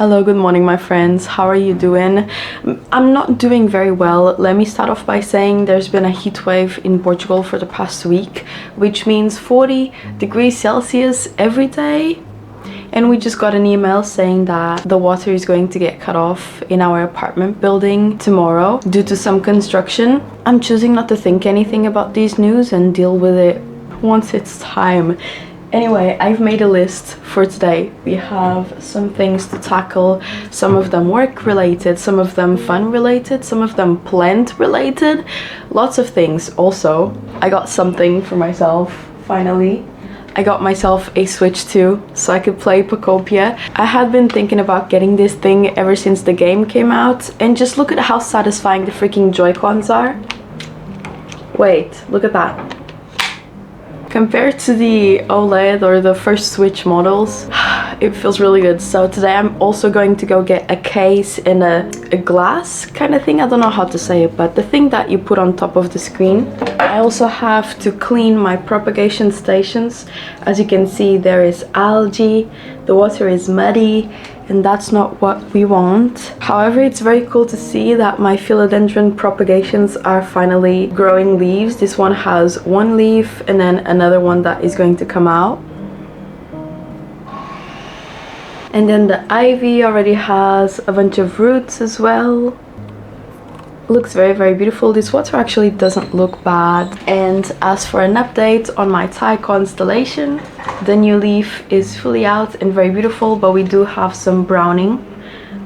Hello, good morning my friends. How are you doing? I'm not doing very well. Let me start off by saying there's been a heat wave in Portugal for the past week, which means 40 degrees Celsius every day. And we just got an email saying that the water is going to get cut off in our apartment building tomorrow due to some construction. I'm choosing not to think anything about these news and deal with it once it's time. Anyway, I've made a list for today. We have some things to tackle, some of them work related, some of them fun related, some of them plant related, lots of things. Also, I got something for myself, finally. I got myself a Switch 2 so I could play Pocopia. I had been thinking about getting this thing ever since the game came out, and just look at how satisfying the freaking Joy-Cons are. Wait, look at that. Compared to the OLED or the first Switch models, it feels really good. So today I'm also going to go get a case and a glass kind of thing. I don't know how to say it, but the thing that you put on top of the screen. I also have to clean my propagation stations. As you can see, there is algae, the water is muddy, and that's not what we want. However, it's very cool to see that my philodendron propagations are finally growing leaves. This one has one leaf and then another one that is going to come out. And then the ivy already has a bunch of roots as well. Looks very, very beautiful. This water actually doesn't look bad. And as for an update on my Thai constellation, the new leaf is fully out and very beautiful, but we do have some browning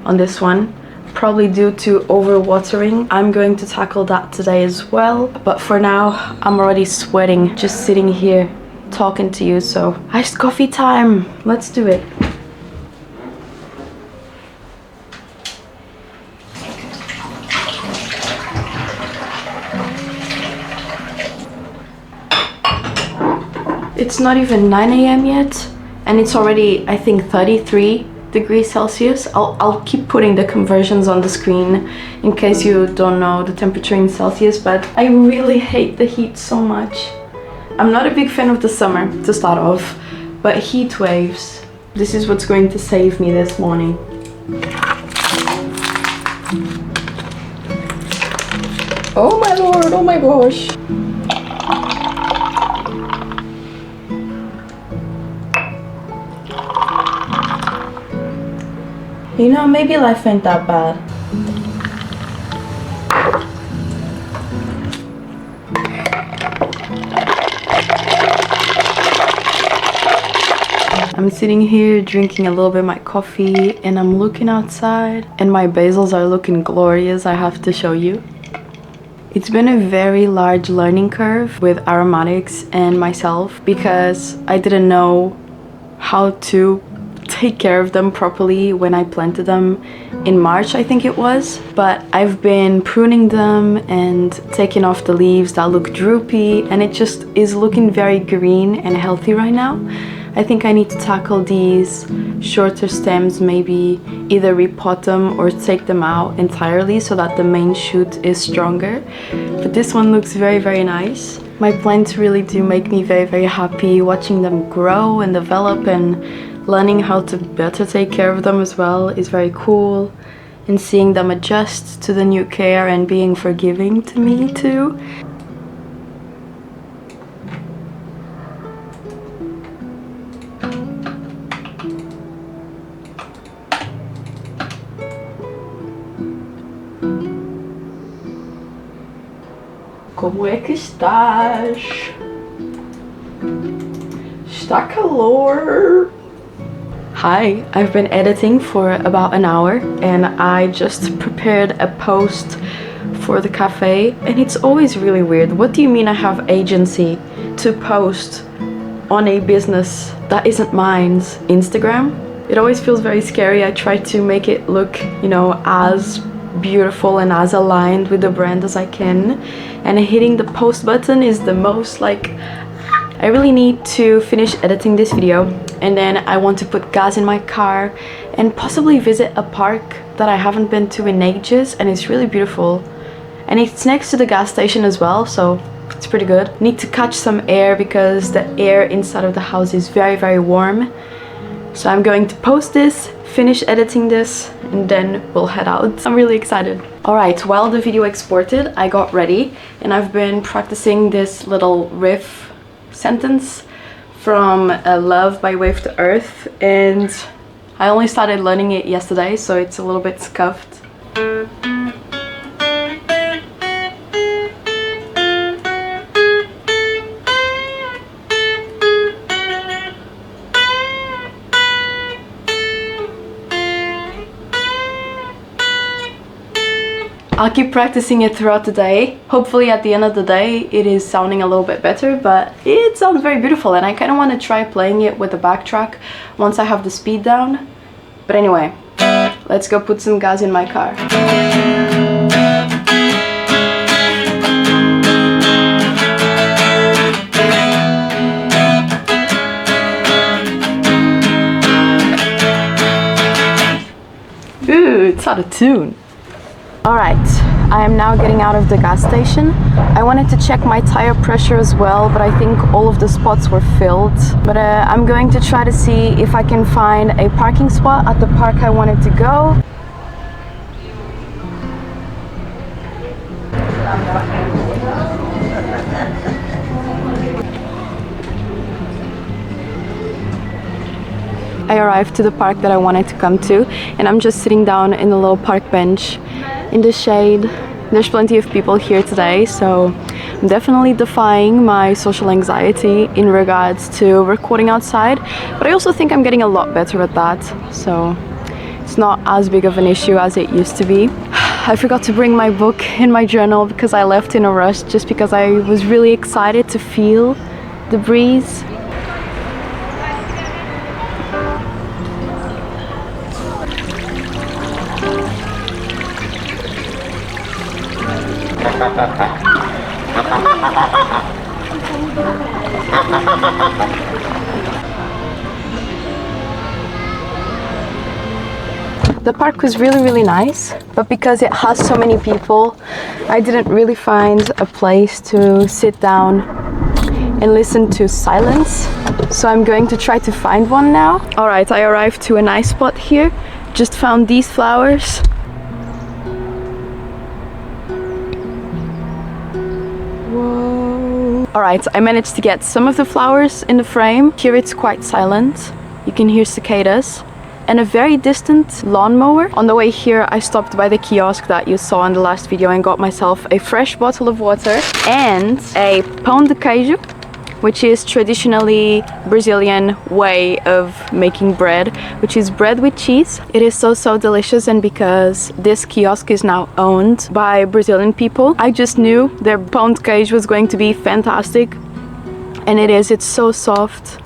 on this one, probably due to overwatering. I'm going to tackle that today as well, but for now I'm already sweating just sitting here talking to you. So iced coffee time, let's do it. It's not even 9 a.m. yet, and it's already, I think, 33 degrees Celsius. I'll keep putting the conversions on the screen in case you don't know the temperature in Celsius, but I really hate the heat so much. I'm not a big fan of the summer to start off, but heat waves, this is what's going to save me this morning. Oh my lord, oh my gosh. You know, maybe life ain't that bad. I'm sitting here drinking a little bit of my coffee and I'm looking outside and my basils are looking glorious, I have to show you. It's been a very large learning curve with aromatics and myself because I didn't know how to take care of them properly when I planted them in March, I think it was. But I've been pruning them and taking off the leaves that look droopy, and it just is looking very green and healthy right now. I think I need to tackle these shorter stems, maybe either repot them or take them out entirely so that the main shoot is stronger. But this one looks very, very nice. My plants really do make me very, very happy. Watching them grow and develop and learning how to better take care of them as well is very cool, and seeing them adjust to the new care and being forgiving to me too. Como é que estás? Está calor. Hi, I've been editing for about an hour and I just prepared a post for the cafe, and it's always really weird. What do you mean I have agency to post on a business that isn't mine's Instagram? It always feels very scary. I try to make it look, you know, as beautiful and as aligned with the brand as I can, and hitting the post button is the most like, I really need to finish editing this video and then I want to put gas in my car and possibly visit a park that I haven't been to in ages, and it's really beautiful. And it's next to the gas station as well, so it's pretty good. Need to catch some air because the air inside of the house is very, very warm. So I'm going to post this, finish editing this, and then we'll head out. I'm really excited. Alright, while the video exported, I got ready and I've been practicing this little riff sentence from Love by Wave to Earth, and I only started learning it yesterday, so it's a little bit scuffed. I'll keep practicing it throughout the day. Hopefully at the end of the day it is sounding a little bit better, but it sounds very beautiful and I kind of want to try playing it with the backtrack once I have the speed down. But anyway, let's go put some gas in my car. Ooh, it's out of tune. Alright, I am now getting out of the gas station. I wanted to check my tire pressure as well, but I think all of the spots were filled. But I'm going to try to see if I can find a parking spot at the park I wanted to go. I arrived to the park that I wanted to come to, and I'm just sitting down in the little park bench in the shade. There's plenty of people here today, so I'm definitely defying my social anxiety in regards to recording outside, but I also think I'm getting a lot better at that, so it's not as big of an issue as it used to be. I forgot to bring my book and my journal because I left in a rush just because I was really excited to feel the breeze. The park was really nice, but because it has so many people, I didn't really find a place to sit down and listen to silence. So I'm going to try to find one now. Alright, I arrived to a nice spot here. Just found these flowers. Alright, I managed to get some of the flowers in the frame. Here it's quite silent. You can hear cicadas and a very distant lawnmower. On the way here, I stopped by the kiosk that you saw in the last video and got myself a fresh bottle of water and a pão de queijo, which is traditionally Brazilian way of making bread, which is bread with cheese. It is so delicious, and because this kiosk is now owned by Brazilian people, I just knew their pão de queijo was going to be fantastic, and it is. It's so soft.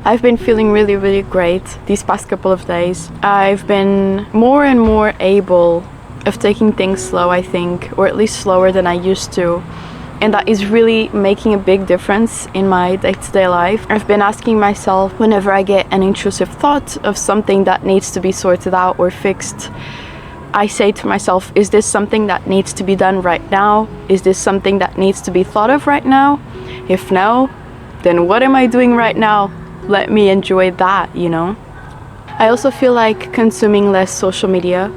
I've been feeling really great these past couple of days. I've been more and more able of taking things slow, I think, or at least slower than I used to. And that is really making a big difference in my day-to-day life. I've been asking myself whenever I get an intrusive thought of something that needs to be sorted out or fixed, I say to myself, is this something that needs to be done right now? Is this something that needs to be thought of right now? If no, then what am I doing right now? Let me enjoy that, you know? I also feel like consuming less social media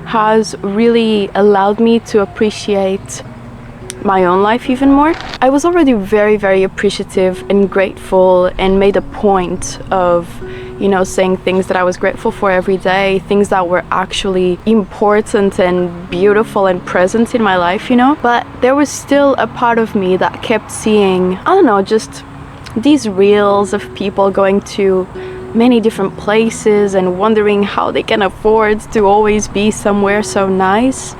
has really allowed me to appreciate my own life even more. I was already very appreciative and grateful and made a point of, you know, saying things that I was grateful for every day, things that were actually important and beautiful and present in my life, you know. But there was still a part of me that kept seeing, I don't know, just these reels of people going to many different places and wondering how they can afford to always be somewhere so nice.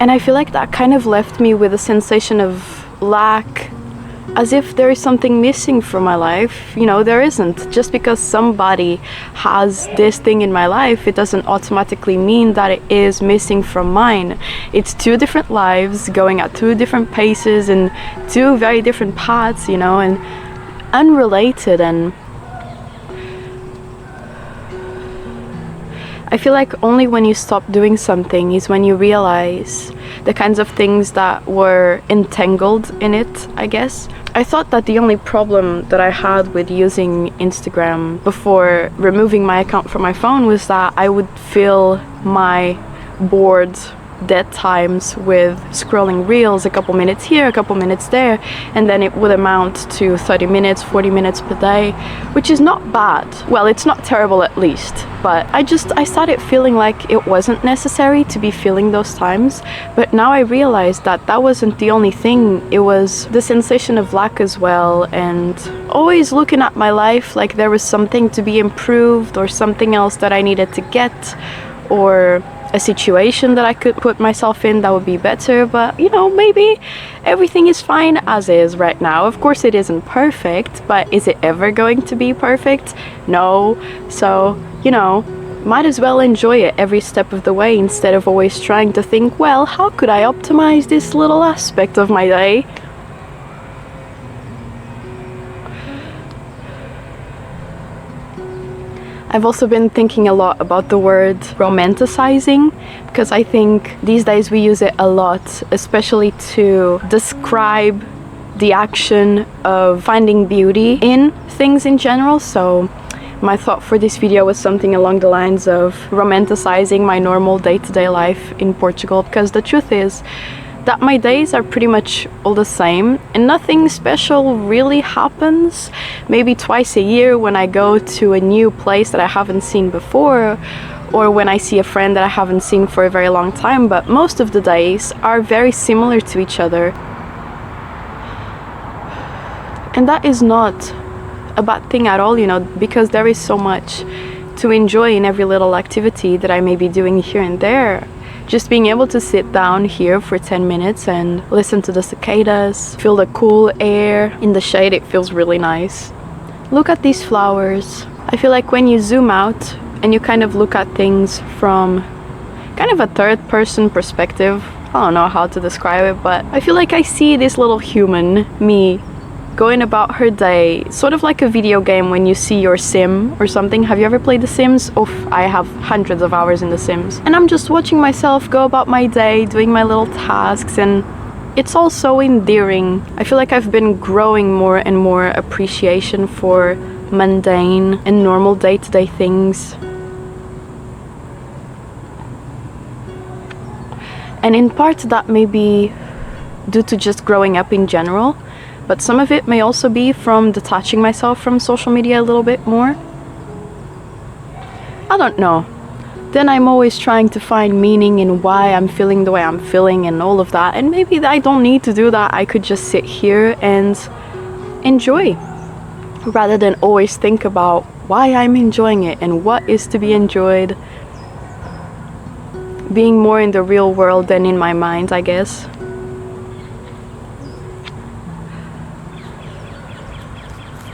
And I feel like that kind of left me with a sensation of lack, as if there is something missing from my life. You know, there isn't. Just because somebody has this thing in my life, it doesn't automatically mean that it is missing from mine. It's two different lives going at two different paces and two very different paths, you know, and unrelated. And I feel like only when you stop doing something is when you realize the kinds of things that were entangled in it, I guess. I thought that the only problem that I had with using Instagram before removing my account from my phone was that I would fill my bored dead times with scrolling reels, a couple minutes here, a couple minutes there, and then it would amount to 30 minutes, 40 minutes per day, which is not bad. Well, it's not terrible at least, but I started feeling like it wasn't necessary to be filling those times. But now I realized that that wasn't the only thing. It was the sensation of lack as well, and always looking at my life like there was something to be improved or something else that I needed to get, or a situation that I could put myself in that would be better. But you know, maybe everything is fine as is right now. Of course it isn't perfect, but is it ever going to be perfect? No. So, you know, might as well enjoy it every step of the way instead of always trying to think, well, how could I optimize this little aspect of my day? I've also been thinking a lot about the word romanticizing, because I think these days we use it a lot, especially to describe the action of finding beauty in things in general. So my thought for this video was something along the lines of romanticizing my normal day-to-day life in Portugal, because the truth is that my days are pretty much all the same and nothing special really happens. Maybe twice a year when I go to a new place that I haven't seen before, or when I see a friend that I haven't seen for a very long time, but most of the days are very similar to each other. And that is not a bad thing at all, you know, because there is so much to enjoy in every little activity that I may be doing here and there. Just being able to sit down here for 10 minutes and listen to the cicadas, feel the cool air in the shade, it feels really nice. Look at these flowers. I feel like when you zoom out and you kind of look at things from kind of a third-person perspective, I don't know how to describe it, but I feel like I see this little human, me, going about her day, sort of like a video game when you see your sim or something. Have you ever played The Sims? Oof, I have hundreds of hours in The Sims. And I'm just watching myself go about my day, doing my little tasks, and it's all so endearing. I feel like I've been growing more and more appreciation for mundane and normal day-to-day things. And in part that may be due to just growing up in general, but some of it may also be from detaching myself from social media a little bit more. I don't know. Then I'm always trying to find meaning in why I'm feeling the way I'm feeling and all of that. And maybe I don't need to do that. I could just sit here and enjoy, rather than always think about why I'm enjoying it and what is to be enjoyed. Being more in the real world than in my mind, I guess.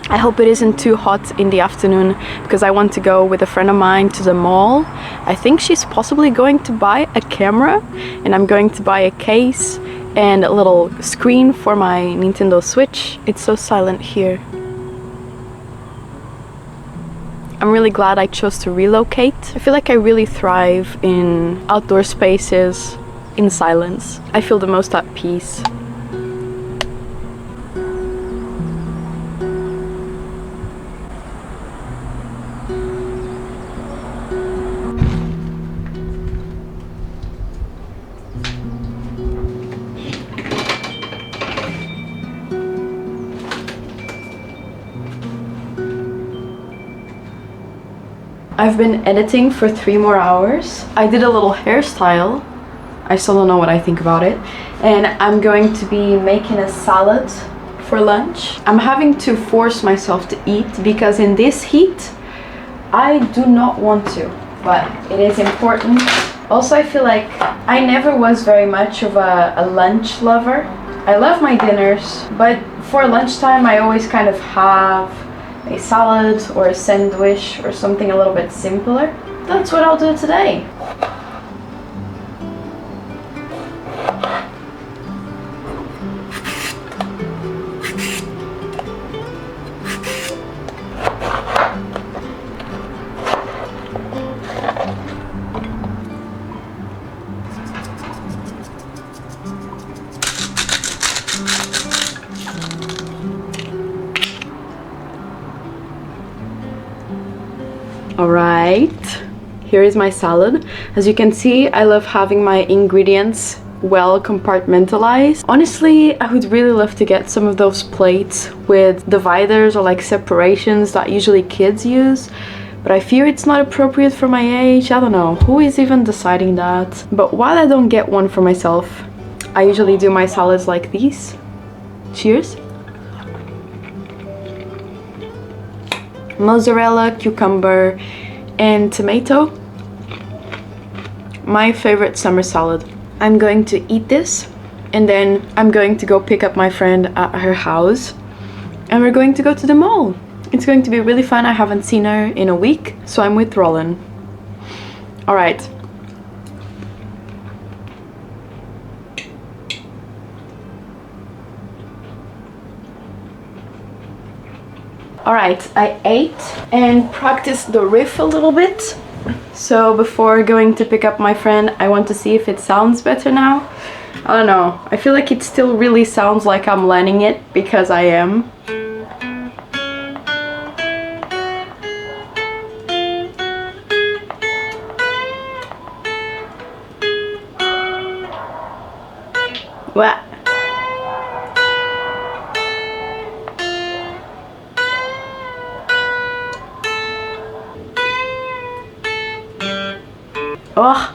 I hope it isn't too hot in the afternoon, because I want to go with a friend of mine to the mall. I think she's possibly going to buy a camera, and I'm going to buy a case and a little screen for my Nintendo Switch. It's so silent here. I'm really glad I chose to relocate. I feel like I really thrive in outdoor spaces, in silence. I feel the most at peace. I've been editing for 3 more hours. I did a little hairstyle. I still don't know what I think about it. And I'm going to be making a salad for lunch. I'm having to force myself to eat because in this heat, I do not want to, but it is important. Also, I feel like I never was very much of a lunch lover. I love my dinners, but for lunchtime, I always kind of have a salad or a sandwich or something a little bit simpler. That's what I'll do today. All right, here is my salad. As you can see, I love having my ingredients well compartmentalized. Honestly, I would really love to get some of those plates with dividers or like separations that usually kids use, but I fear it's not appropriate for my age. I don't know, who is even deciding that? But while I don't get one for myself, I usually do my salads like these. Cheers. Mozzarella, cucumber, and tomato. My favorite summer salad. I'm going to eat this, and then I'm going to go pick up my friend at her house, and we're going to go to the mall. It's going to be really fun. I haven't seen her in a week, so I'm with Roland. All right. All right, I ate and practiced the riff a little bit. So before going to pick up my friend, I want to see if it sounds better now. I don't know. I feel like it still really sounds like I'm learning it, because I am. What? Oh,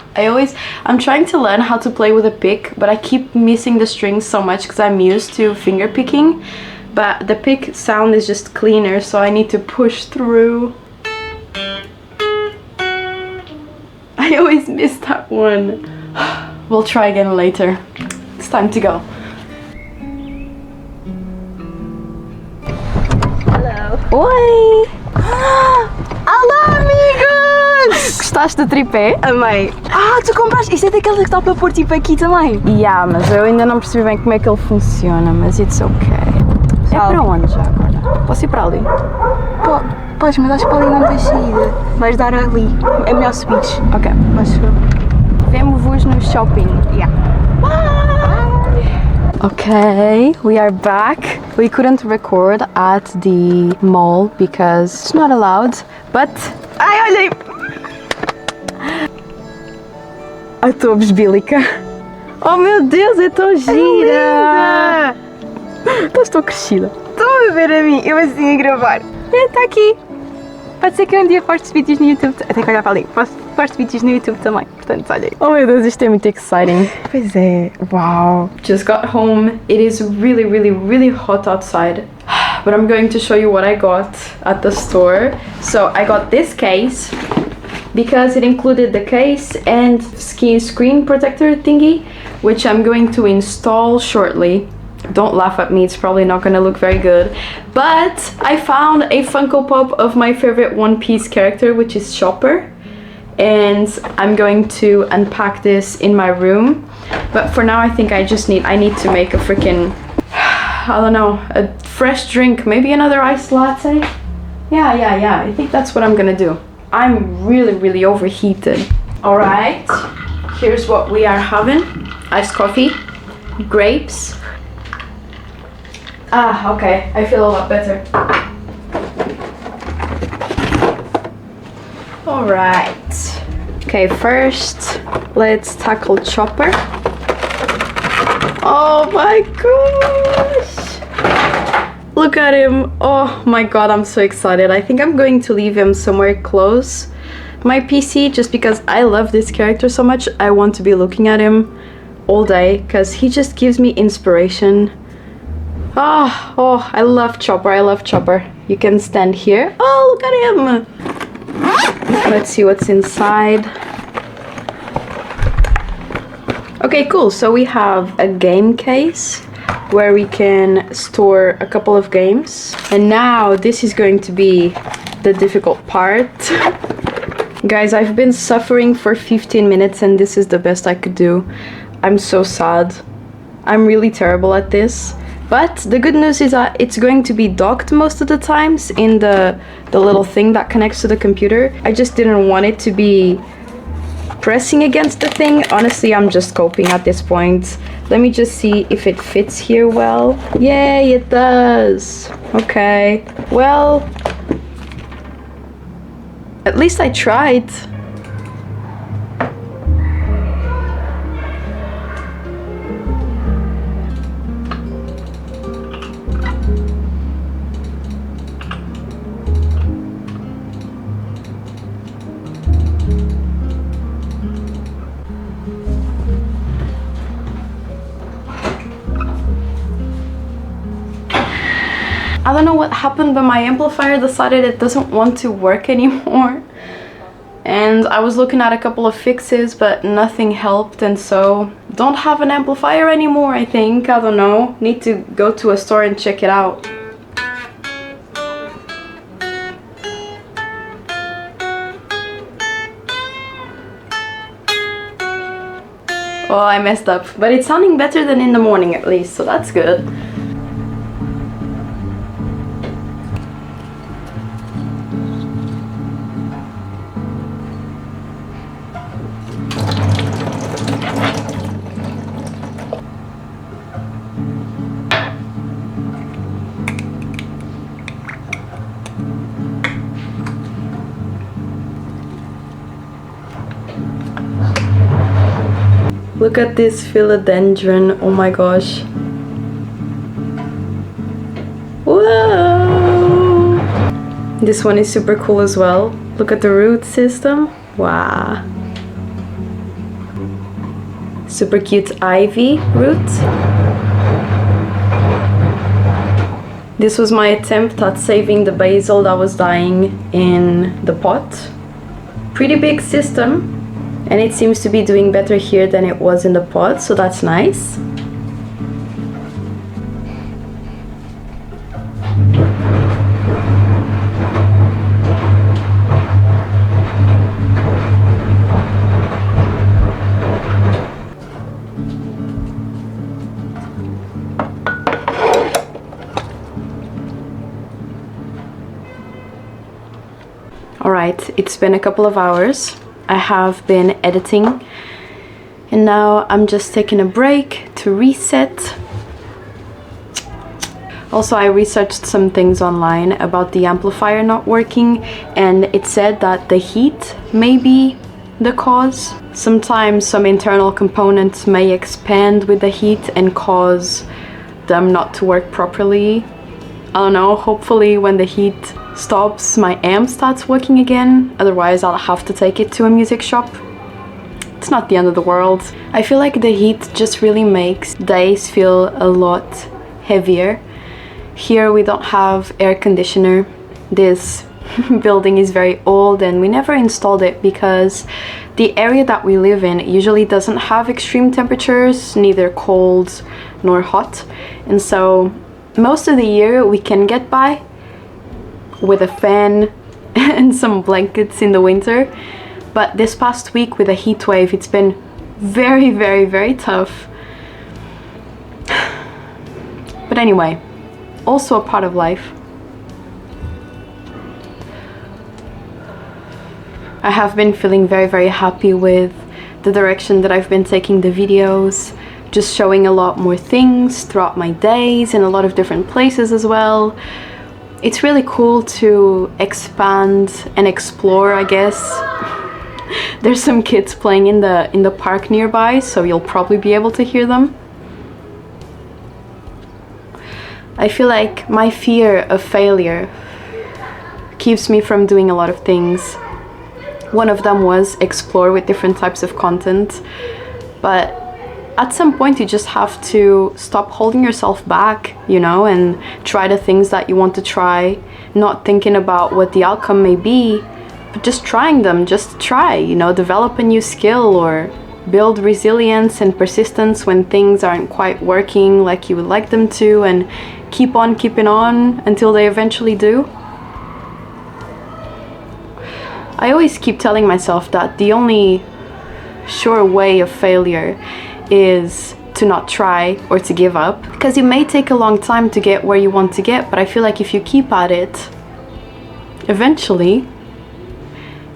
I'm trying to learn how to play with a pick, but I keep missing the strings so much because I'm used to finger picking. But the pick sound is just cleaner, so I need to push through. I always miss that one. We'll try again later. It's time to go. Hello. Oi! Olá, amigos! Gostaste do tripé? Amei. Ah, tu compraste? Isto é daquele que dá para pôr tipo aqui também? Yeah, mas eu ainda não percebi bem como é que ele funciona, mas it's okay. É para onde já agora? Posso ir para ali? Pois, mas acho que para ali não tens saída. Vais dar ali. É melhor subires. Ok. Acho eu. Vemo-vos no shopping. Yeah. Okay, we are back. We couldn't record at the mall because it's not allowed, but... Ai, olhem! Ai, estou besbílica. Oh meu Deus, é tão gira! Estou crescida. Estão a ver a mim, eu assim a gravar. Está aqui. Pode ser que eu um dia poste vídeos no YouTube. Até que olhar para ali. Posto vídeos no YouTube também. Portanto, olha aí. Oh meu Deus, isto é muito exciting. Pois é. Wow. Just got home. It is really, really, really hot outside. But I'm going to show you what I got at the store. So I got this case because it included the case and screen protector thingy, which I'm going to install shortly. Don't laugh at me, it's probably not gonna look very good. But I found a Funko Pop of my favorite One Piece character, which is Chopper. And I'm going to unpack this in my room. But for now, I think I need to make a freaking, I don't know, a fresh drink. Maybe another iced latte? Yeah. I think that's what I'm gonna do. I'm really, really overheated. All right, here's what we are having. Iced coffee, grapes. Ah, okay, I feel a lot better. All right. Okay, first, let's tackle Chopper. Oh my gosh! Look at him. Oh my god, I'm so excited. I think I'm going to leave him somewhere close my PC just because I love this character so much. I want to be looking at him all day because he just gives me inspiration. Oh, I love Chopper. You can stand here. Oh, look at him. Let's see what's inside. Okay, cool. So we have a game case where we can store a couple of games. And now this is going to be the difficult part. Guys, I've been suffering for 15 minutes and this is the best I could do. I'm so sad. I'm really terrible at this. But the good news is that it's going to be docked most of the times in the little thing that connects to the computer. I just didn't want it to be pressing against the thing. Honestly, I'm just coping at this point. Let me just see if it fits here well. Yay, it does. Okay. Well, at least I tried. I don't know what happened, but my amplifier decided it doesn't want to work anymore. And I was looking at a couple of fixes, but nothing helped, and so don't have an amplifier anymore, I think. I don't know. Need to go to a store and check it out. Oh, I messed up. But it's sounding better than in the morning at least, so that's good. Look at this philodendron, oh my gosh. Whoa! This one is super cool as well. Look at the root system. Wow. Super cute ivy root. This was my attempt at saving the basil that was dying in the pot. Pretty big system. And it seems to be doing better here than it was in the pot, so that's nice. Alright, it's been a couple of hours. I have been editing and now I'm just taking a break to reset. Also, I researched some things online about the amplifier not working, and it said that the heat may be the cause. Sometimes some internal components may expand with the heat and cause them not to work properly. I don't know, hopefully when the heat stops my amp starts working again, otherwise I'll have to take it to a music shop. It's not the end of the world. I feel like the heat just really makes days feel a lot heavier. Here we don't have air conditioner. This building is very old and we never installed it because the area that we live in usually doesn't have extreme temperatures, neither cold nor hot, and so most of the year we can get by with a fan and some blankets in the winter. But this past week with a heat wave, it's been very, very, very tough. But anyway, also a part of life. I have been feeling very, very happy with the direction that I've been taking the videos, just showing a lot more things throughout my days in a lot of different places as well. It's really cool to expand and explore, I guess. There's some kids playing in the park nearby, so you'll probably be able to hear them. I feel like my fear of failure keeps me from doing a lot of things. One of them was explore with different types of content, but at some point you just have to stop holding yourself back, you know, and try the things that you want to try, not thinking about what the outcome may be, but just trying them. Just try, you know, develop a new skill or build resilience and persistence when things aren't quite working like you would like them to, and keep on keeping on until they eventually do. I always keep telling myself that the only sure way of failure is to not try or to give up, because it may take a long time to get where you want to get, but I feel like if you keep at it, eventually,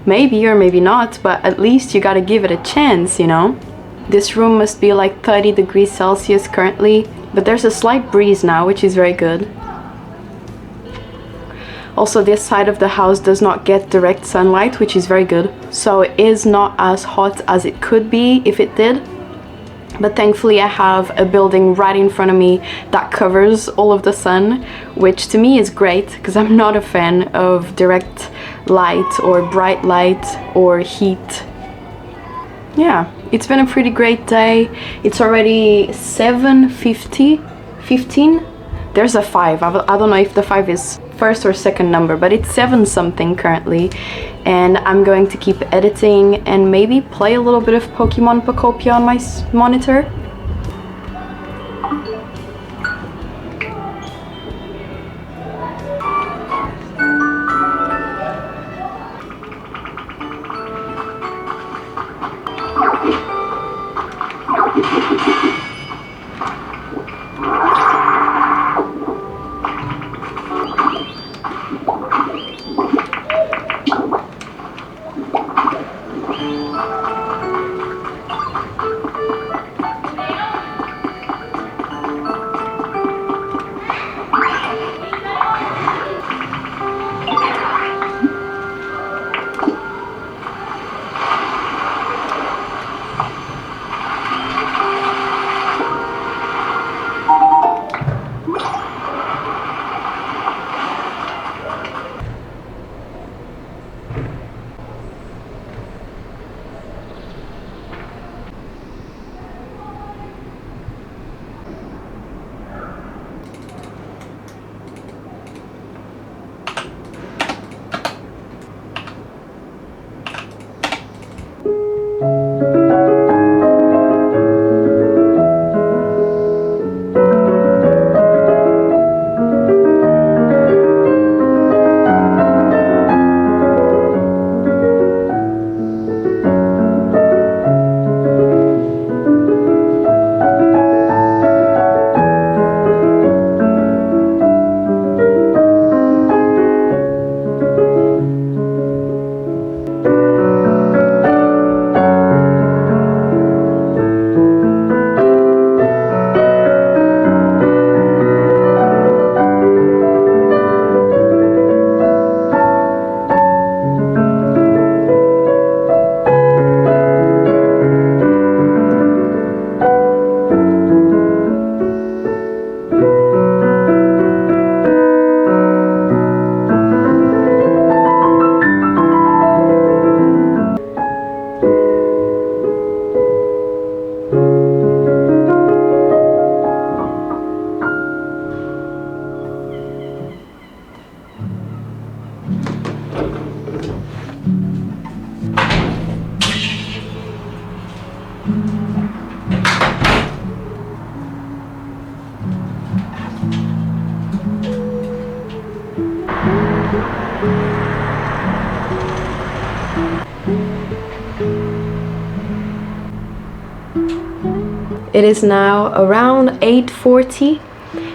maybe or maybe not, but at least you gotta give it a chance, you know? This room must be like 30 degrees Celsius currently, but there's a slight breeze now, which is very good. Also, this side of the house does not get direct sunlight, which is very good. So it is not as hot as it could be if it did. But thankfully I have a building right in front of me that covers all of the sun, which to me is great because I'm not a fan of direct light or bright light or heat. Yeah, it's been a pretty great day. It's already 7:15. There's a 5. I don't know if the 5 is first or second number, but it's 7 something currently. And I'm going to keep editing and maybe play a little bit of Pokemon Pocopia on my monitor. It is now around 8:40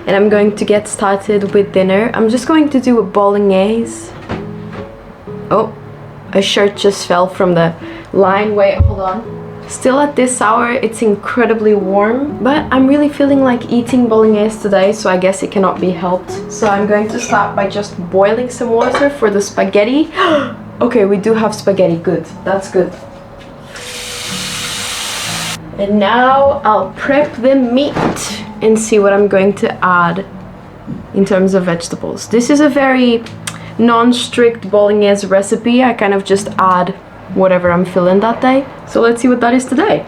and I'm going to get started with dinner. I'm just going to do a bolognese. Oh, a shirt just fell from the line. Wait, hold on. Still at this hour, it's incredibly warm, but I'm really feeling like eating bolognese today, so I guess it cannot be helped. So I'm going to start by just boiling some water for the spaghetti. Okay, we do have spaghetti, good, that's good. And now I'll prep the meat and see what I'm going to add in terms of vegetables. This is a very non-strict bolognese recipe. I kind of just add whatever I'm feeling that day. So let's see what that is today.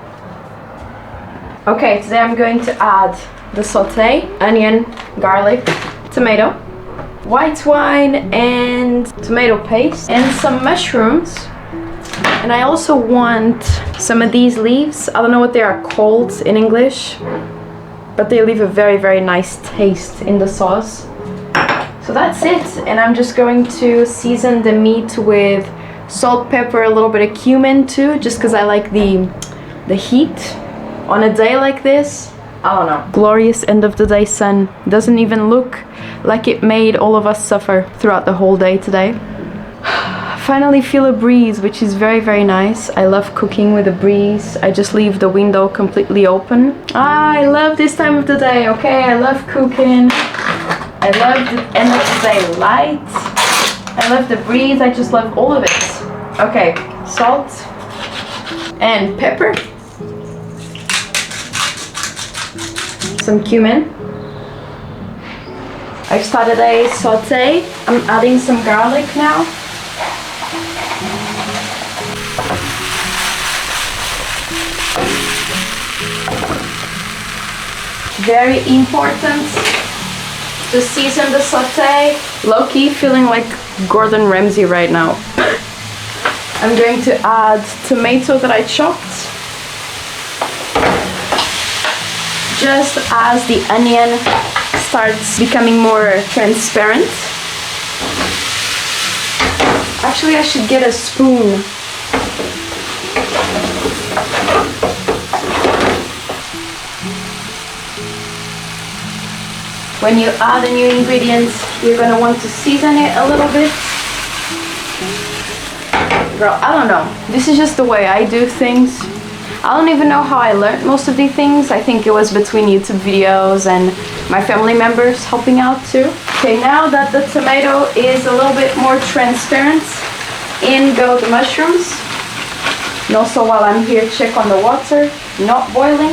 Okay, today I'm going to add the sauté, onion, garlic, tomato, white wine and tomato paste, and some mushrooms. And I also want some of these leaves. I don't know what they are called in English, but they leave a very, very nice taste in the sauce. So that's it. And I'm just going to season the meat with salt, pepper, a little bit of cumin too, just because I like the heat on a day like this. I don't know. Glorious end of the day sun. Doesn't even look like it made all of us suffer throughout the whole day today. Finally feel a breeze, which is very, very nice. I love cooking with a breeze. I just leave the window completely open. I love this time of the day, okay? I love cooking. I love the end of the day light. I love the breeze, I just love all of it. Okay, salt and pepper. Some cumin. I've started a saute. I'm adding some garlic now. Very important to season the saute. Low-key feeling like Gordon Ramsay right now. I'm going to add tomato that I chopped. Just as the onion starts becoming more transparent. Actually, I should get a spoon. When you add a new ingredient, you're gonna want to season it a little bit. Girl, I don't know. This is just the way I do things. I don't even know how I learned most of these things. I think it was between YouTube videos and my family members helping out too. Okay, now that the tomato is a little bit more transparent, in go the mushrooms. And also while I'm here, check on the water, not boiling.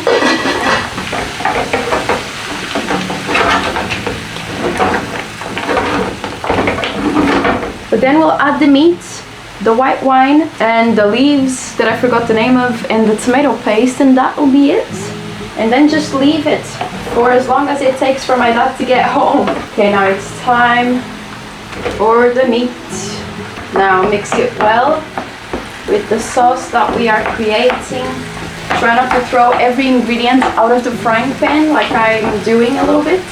But then we'll add the meat, the white wine, and the leaves that I forgot the name of, and the tomato paste, and that will be it. And then just leave it for as long as it takes for my dad to get home. Okay, now it's time for the meat. Now mix it well with the sauce that we are creating. Try not to throw every ingredient out of the frying pan like I'm doing a little bit.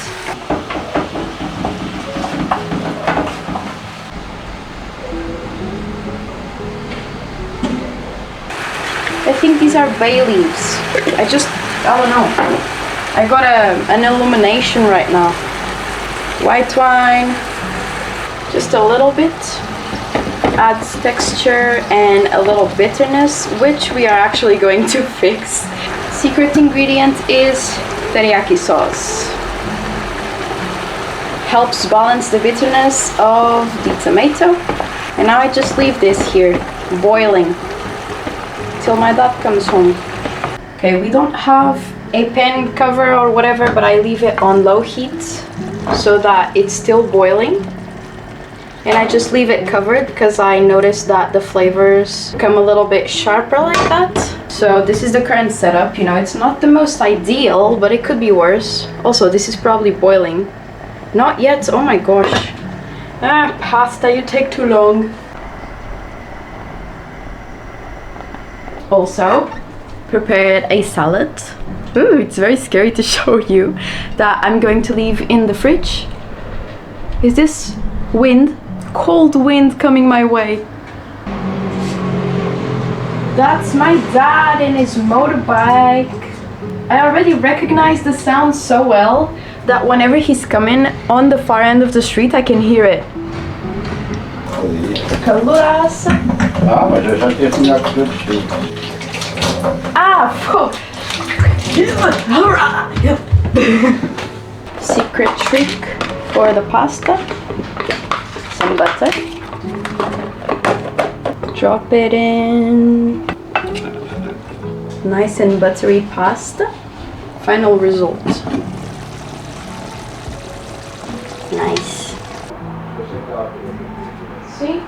I think these are bay leaves. I don't know. I got an illumination right now. White wine, just a little bit. Adds texture and a little bitterness, which we are actually going to fix. Secret ingredient is teriyaki sauce. Helps balance the bitterness of the tomato. And now I just leave this here, boiling, till my dad comes home. Okay, we don't have a pan cover or whatever, but I leave it on low heat so that it's still boiling. And I just leave it covered because I noticed that the flavors come a little bit sharper like that. So this is the current setup. You know, it's not the most ideal, but it could be worse. Also, this is probably boiling. Not yet. Oh my gosh. Ah, pasta, you take too long. Also, prepared a salad. Ooh, it's very scary to show you that I'm going to leave in the fridge. Is this wind? Cold wind coming my way. That's my dad and his motorbike. I already recognize the sound so well that whenever he's coming on the far end of the street, I can hear it. Caluraça. Ah, mas eu já tinha melhor que tudo. Ah, pô. Secret trick for the pasta. Some butter. Drop it in. Nice and buttery pasta. Final result. Nice. See?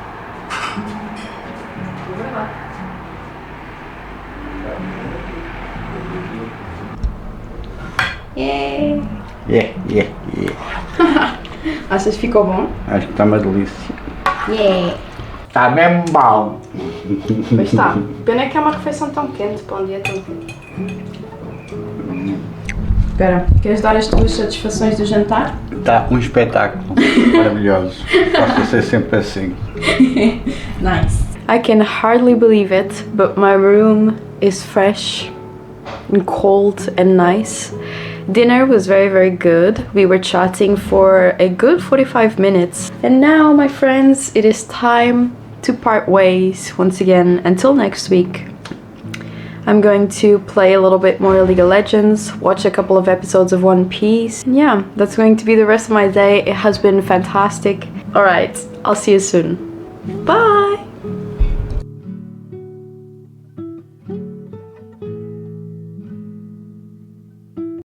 Yay! Yeah. Achas que ficou bom? Acho que está uma delícia. Yeah! Está mesmo bom. Pois está. Pena que é uma refeição tão quente para um dia tão quente. Espera, queres dar as tuas satisfações do jantar? Está um espetáculo. Maravilhoso. Posso ser sempre assim. Nice. I can hardly believe it, but my room is fresh and cold and nice. Dinner was very, very good. We were chatting for a good 45 minutes. And now, my friends, it is time to part ways once again until next week. I'm going to play a little bit more League of Legends, watch a couple of episodes of One Piece. And yeah, that's going to be the rest of my day. It has been fantastic. Alright, I'll see you soon. Bye!